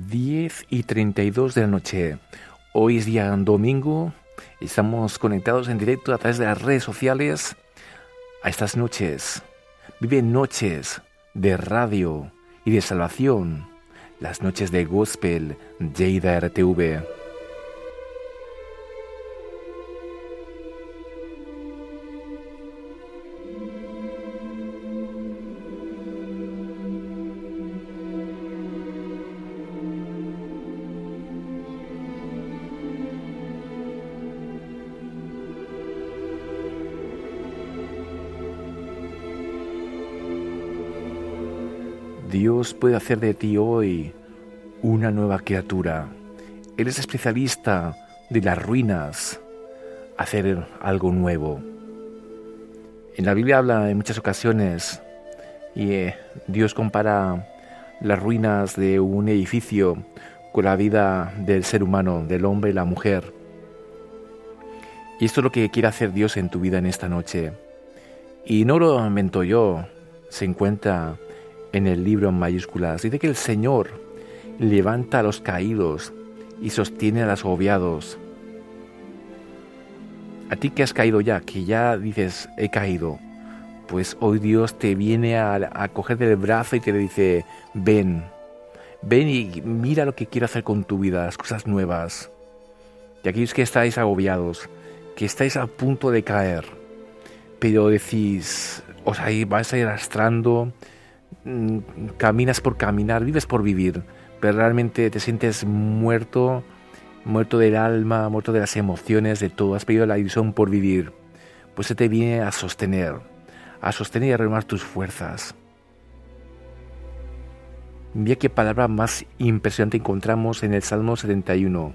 10:32 de la noche. Hoy es día domingo. Estamos conectados en directo a través de las redes sociales a estas noches. Vive noches de radio y de salvación. Las noches de Gospel Lleida RTV. Dios puede hacer de ti hoy una nueva criatura. Él es especialista de las ruinas, hacer algo nuevo. En la Biblia habla en muchas ocasiones y Dios compara las ruinas de un edificio con la vida del ser humano, del hombre y la mujer. Y esto es lo que quiere hacer Dios en tu vida en esta noche. Y no lo invento yo, se encuentra en el libro en mayúsculas. Dice que el Señor levanta a los caídos y sostiene a los agobiados. A ti que has caído ya, que ya dices, he caído, pues hoy Dios te viene a coger del brazo y te dice, ven y mira lo que quiero hacer con tu vida, las cosas nuevas. Y aquellos que estáis agobiados, que estáis a punto de caer, pero decís, vais a ir arrastrando, caminas por caminar, vives por vivir, pero realmente te sientes muerto del alma, muerto de las emociones, de todo, has perdido la ilusión por vivir, pues se te viene a sostener y a retomar tus fuerzas. Mira qué palabra más impresionante encontramos en el Salmo 71.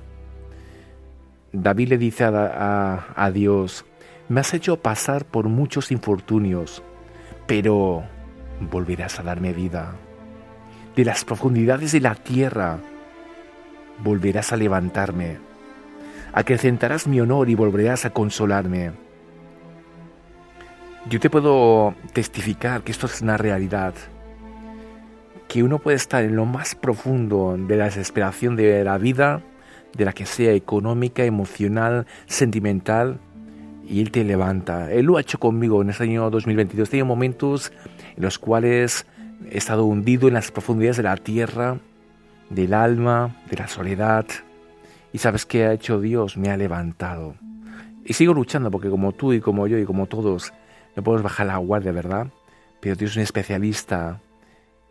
David le dice a Dios, me has hecho pasar por muchos infortunios, pero volverás a darme vida. De las profundidades de la tierra volverás a levantarme. Acrecentarás mi honor y volverás a consolarme. Yo te puedo testificar que esto es una realidad, que uno puede estar en lo más profundo de la desesperación de la vida, de la que sea económica, emocional, sentimental, y Él te levanta. Él lo ha hecho conmigo en este año 2022. He tenido momentos en los cuales he estado hundido en las profundidades de la tierra, del alma, de la soledad. Y ¿sabes qué ha hecho Dios? Me ha levantado. Y sigo luchando porque como tú y como yo y como todos, no podemos bajar la guardia, ¿verdad? Pero Dios es un especialista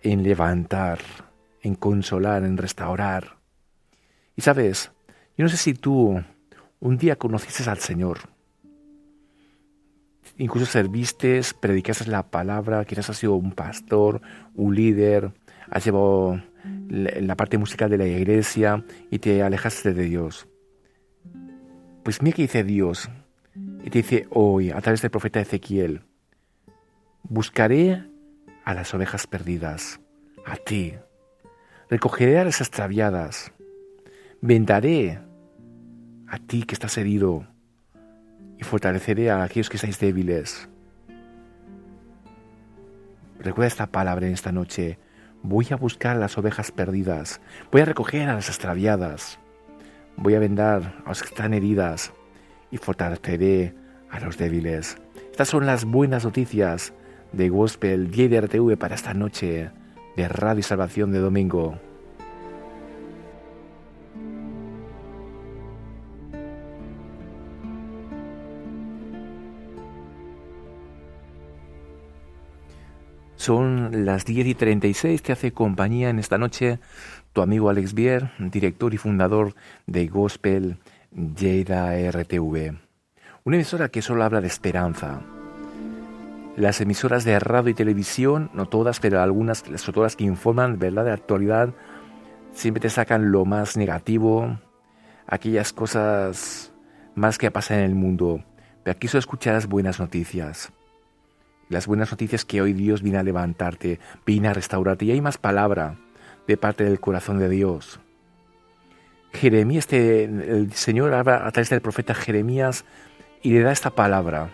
en levantar, en consolar, en restaurar. Y ¿sabes? Yo no sé si tú un día conociste al Señor. Incluso serviste, predicaste la palabra, quizás has sido un pastor, un líder, has llevado la parte musical de la iglesia y te alejaste de Dios. Pues mira que dice Dios, y te dice hoy, a través del profeta Ezequiel, buscaré a las ovejas perdidas, a ti, recogeré a las extraviadas, vendaré a ti que estás herido, y fortaleceré a aquellos que estáis débiles. Recuerda esta palabra en esta noche. Voy a buscar a las ovejas perdidas. Voy a recoger a las extraviadas. Voy a vendar a los que están heridas y fortaleceré a los débiles. Estas son las buenas noticias de Gospel Lleida RTV para esta noche de Radio y Salvación de domingo. Son las 10:36, te hace compañía en esta noche tu amigo Alex Bier, director y fundador de Gospel Lleida RTV. Una emisora que solo habla de esperanza. Las emisoras de radio y televisión, no todas, pero algunas, sobre todo las que informan, ¿verdad?, de actualidad, siempre te sacan lo más negativo, aquellas cosas más que pasan en el mundo. Pero aquí solo escucharás buenas noticias. Las buenas noticias que hoy Dios viene a levantarte, viene a restaurarte. Y hay más palabra de parte del corazón de Dios. Jeremías, el Señor habla a través del profeta Jeremías y le da esta palabra.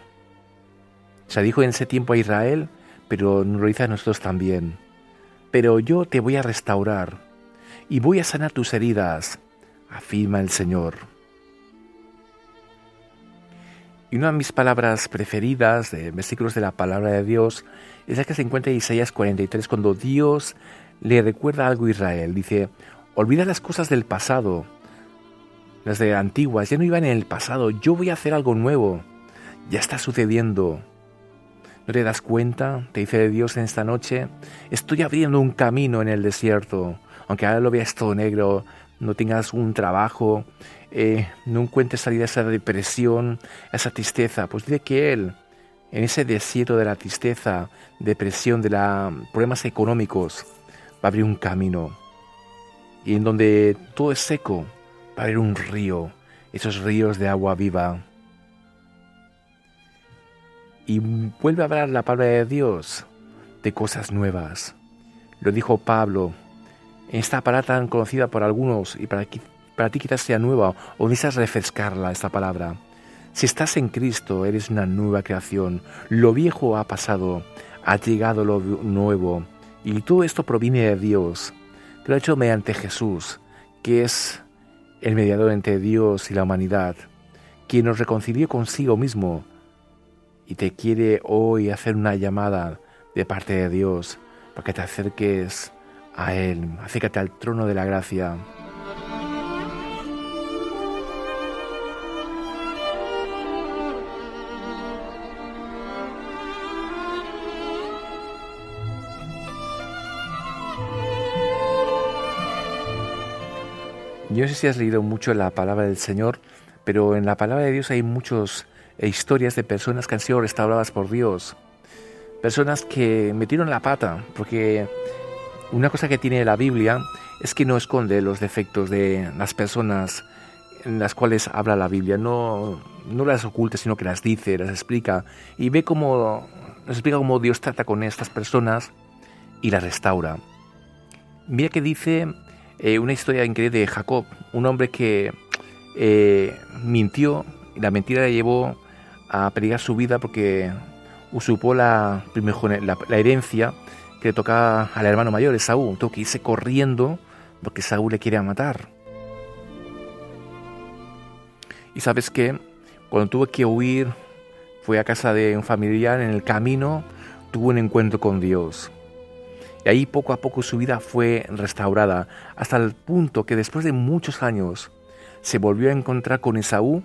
Se dijo en ese tiempo a Israel, pero nos lo dice a nosotros también. Pero yo te voy a restaurar y voy a sanar tus heridas, afirma el Señor. Y una de mis palabras preferidas de versículos de la palabra de Dios es la que se encuentra en Isaías 43, cuando Dios le recuerda algo a Israel. Dice, olvida las cosas del pasado, las de antiguas, ya no iban en el pasado, yo voy a hacer algo nuevo, ya está sucediendo. ¿No te das cuenta? Te dice Dios en esta noche, estoy abriendo un camino en el desierto, aunque ahora lo veas todo negro, no tengas un trabajo, no encuentres salida a esa depresión, a esa tristeza, pues dile que Él, en ese desierto de la tristeza, depresión, de los problemas económicos, va a abrir un camino. Y en donde todo es seco, va a haber un río, esos ríos de agua viva. Y vuelve a hablar la palabra de Dios de cosas nuevas. Lo dijo Pablo, en esta palabra tan conocida por algunos y para ti quizás sea nueva o necesitas refrescarla, esta palabra. Si estás en Cristo, eres una nueva creación. Lo viejo ha pasado, ha llegado lo nuevo. Y todo esto proviene de Dios, que lo ha hecho mediante Jesús, que es el mediador entre Dios y la humanidad, quien nos reconcilió consigo mismo y te quiere hoy hacer una llamada de parte de Dios para que te acerques a Él, acércate al trono de la gracia. Yo no sé si has leído mucho la palabra del Señor, pero en la palabra de Dios hay muchas historias de personas que han sido restauradas por Dios. Personas que metieron la pata, porque una cosa que tiene la Biblia es que no esconde los defectos de las personas en las cuales habla la Biblia. No las oculta, sino que las dice, las explica. Y nos explica cómo Dios trata con estas personas y las restaura. Mira que dice una historia increíble de Jacob, un hombre que mintió, y la mentira le llevó a peligrar su vida porque usurpó la herencia que le tocaba al hermano mayor, Esaú. Tuvo que irse corriendo porque Esaú le quería matar. Y ¿sabes qué? Cuando tuvo que huir, fue a casa de un familiar. En el camino tuvo un encuentro con Dios. Y ahí poco a poco su vida fue restaurada, hasta el punto que después de muchos años se volvió a encontrar con Esaú.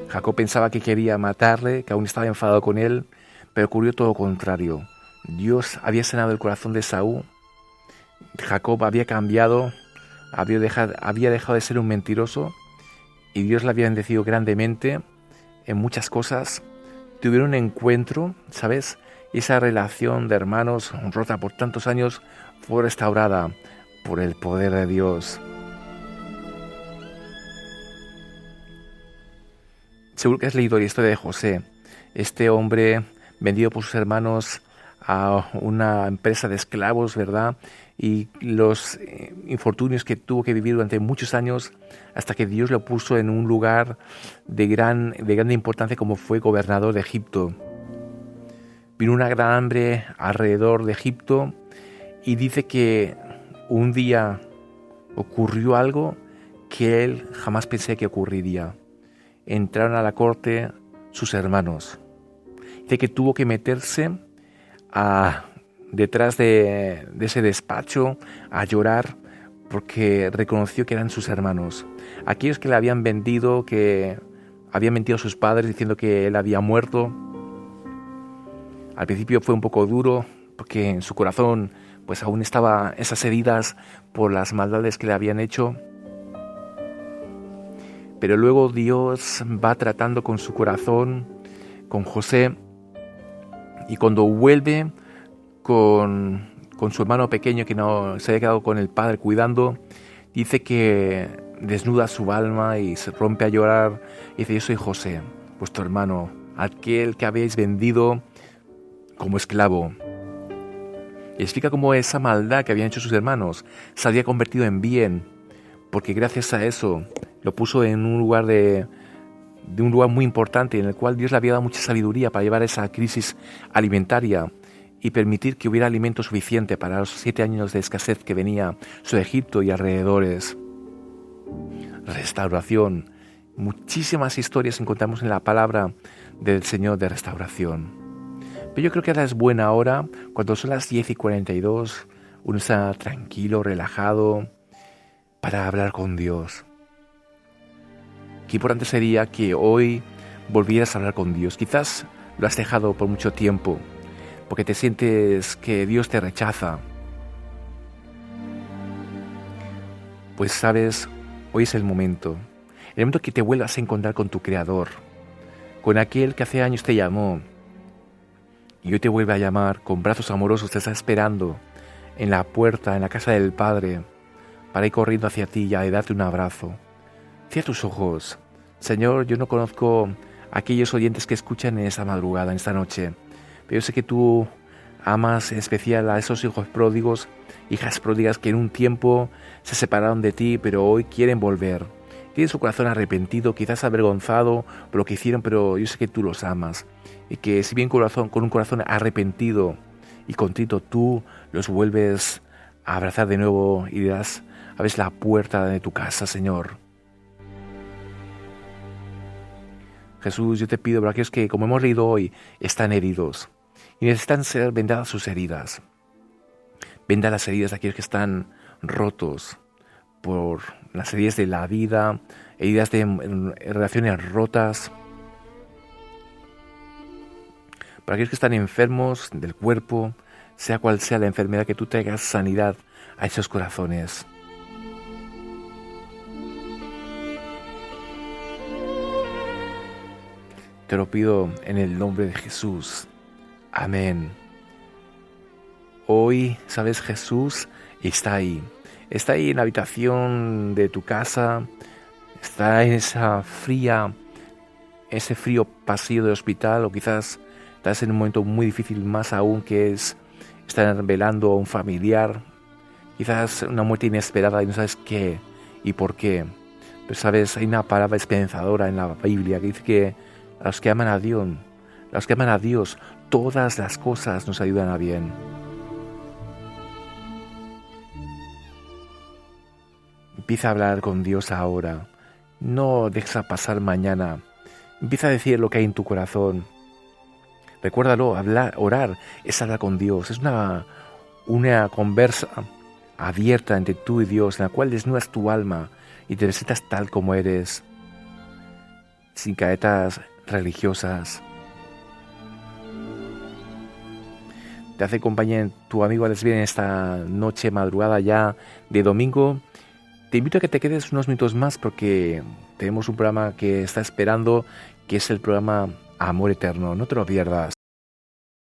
Jacob pensaba que quería matarle, que aún estaba enfadado con él, pero ocurrió todo lo contrario. Dios había sanado el corazón de Esaú. Jacob había cambiado, había dejado de ser un mentiroso y Dios le había bendecido grandemente en muchas cosas. Tuvieron un encuentro, ¿sabes? Esa relación de hermanos rota por tantos años fue restaurada por el poder de Dios. Seguro que has leído la historia de José, este hombre vendido por sus hermanos a una empresa de esclavos, ¿verdad? Y los infortunios que tuvo que vivir durante muchos años hasta que Dios lo puso en un lugar de grande importancia como fue gobernador de Egipto. Vino una gran hambre alrededor de Egipto y dice que un día ocurrió algo que él jamás pensé que ocurriría. Entraron a la corte sus hermanos. Dice que tuvo que meterse detrás de ese despacho a llorar porque reconoció que eran sus hermanos. Aquellos que le habían vendido, que habían mentido a sus padres diciendo que él había muerto. Al principio fue un poco duro porque en su corazón pues aún estaban esas heridas por las maldades que le habían hecho. Pero luego Dios va tratando con su corazón, con José, y cuando vuelve con su hermano pequeño que no se había quedado con el padre cuidando, dice que desnuda su alma y se rompe a llorar y dice: yo soy José, vuestro hermano, aquel que habéis vendido como esclavo. Y explica cómo esa maldad que habían hecho sus hermanos se había convertido en bien, porque gracias a eso lo puso en un lugar de un lugar muy importante en el cual Dios le había dado mucha sabiduría para llevar esa crisis alimentaria. y permitir que hubiera alimento suficiente para los 7 años de escasez que venía sobre Egipto y alrededores. Restauración. Muchísimas historias encontramos en la palabra del Señor de restauración. Pero yo creo que ahora es buena hora, cuando son las 10:42, uno está tranquilo, relajado, para hablar con Dios. Qué importante sería que hoy volvieras a hablar con Dios. Quizás lo has dejado por mucho tiempo, porque te sientes que Dios te rechaza. Pues sabes, hoy es el momento que te vuelvas a encontrar con tu Creador, con aquel que hace años te llamó, y hoy te vuelve a llamar con brazos amorosos, te está esperando en la puerta, en la casa del Padre, para ir corriendo hacia ti y a darte un abrazo. Cierra tus ojos. Señor, yo no conozco a aquellos oyentes que escuchan en esta madrugada, en esta noche, pero yo sé que tú amas en especial a esos hijos pródigos, hijas pródigas que en un tiempo se separaron de ti, pero hoy quieren volver. Tienen su corazón arrepentido, quizás avergonzado por lo que hicieron, pero yo sé que tú los amas. Y que si bien con un corazón arrepentido y contrito, tú los vuelves a abrazar de nuevo y le abres la puerta de tu casa, Señor. Jesús, yo te pido por aquellos que, como hemos leído hoy, están heridos y necesitan ser vendadas sus heridas. Venda las heridas de aquellos que están rotos por las heridas de la vida, heridas de relaciones rotas. Para aquellos que están enfermos del cuerpo, sea cual sea la enfermedad, que tú traigas sanidad a esos corazones. Te lo pido en el nombre de Jesús. Amén. Hoy, sabes, Jesús está ahí. Está ahí en la habitación de tu casa. Está en ese frío pasillo del hospital, o quizás estás en un momento muy difícil, más aún, que es estar velando a un familiar. Quizás una muerte inesperada y no sabes qué y por qué. Pero sabes, hay una palabra esperanzadora en la Biblia que dice que a los que aman a Dios, todas las cosas nos ayudan a bien. Empieza a hablar con Dios ahora. No dejes a pasar mañana. Empieza a decir lo que hay en tu corazón. Recuérdalo, orar es hablar con Dios. Es una conversa abierta entre tú y Dios, en la cual desnudas tu alma y te presentas tal como eres, sin caretas religiosas. Te hace compañía tu amigo Alex Vier en esta noche madrugada ya de domingo. Te invito a que te quedes unos minutos más, porque tenemos un programa que está esperando, que es el programa Amor Eterno. No te lo pierdas.